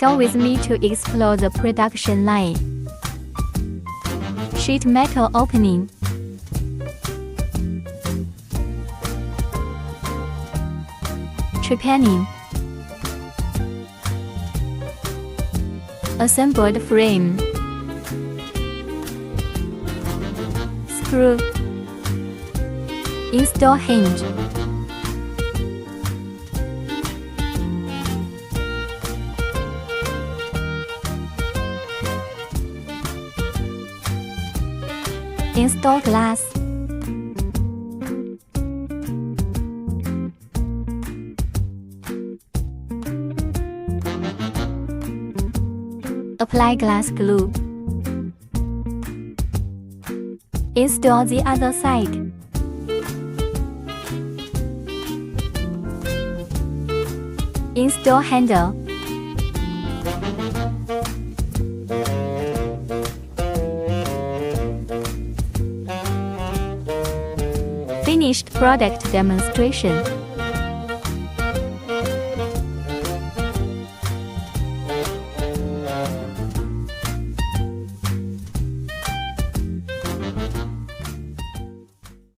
Go with me to explore the production line. Sheet metal opening. Trepanning. Assembled frame. Screw. Install hinge. Install glass. Apply glass glue. Install the other side. Install handle. Finished product demonstration.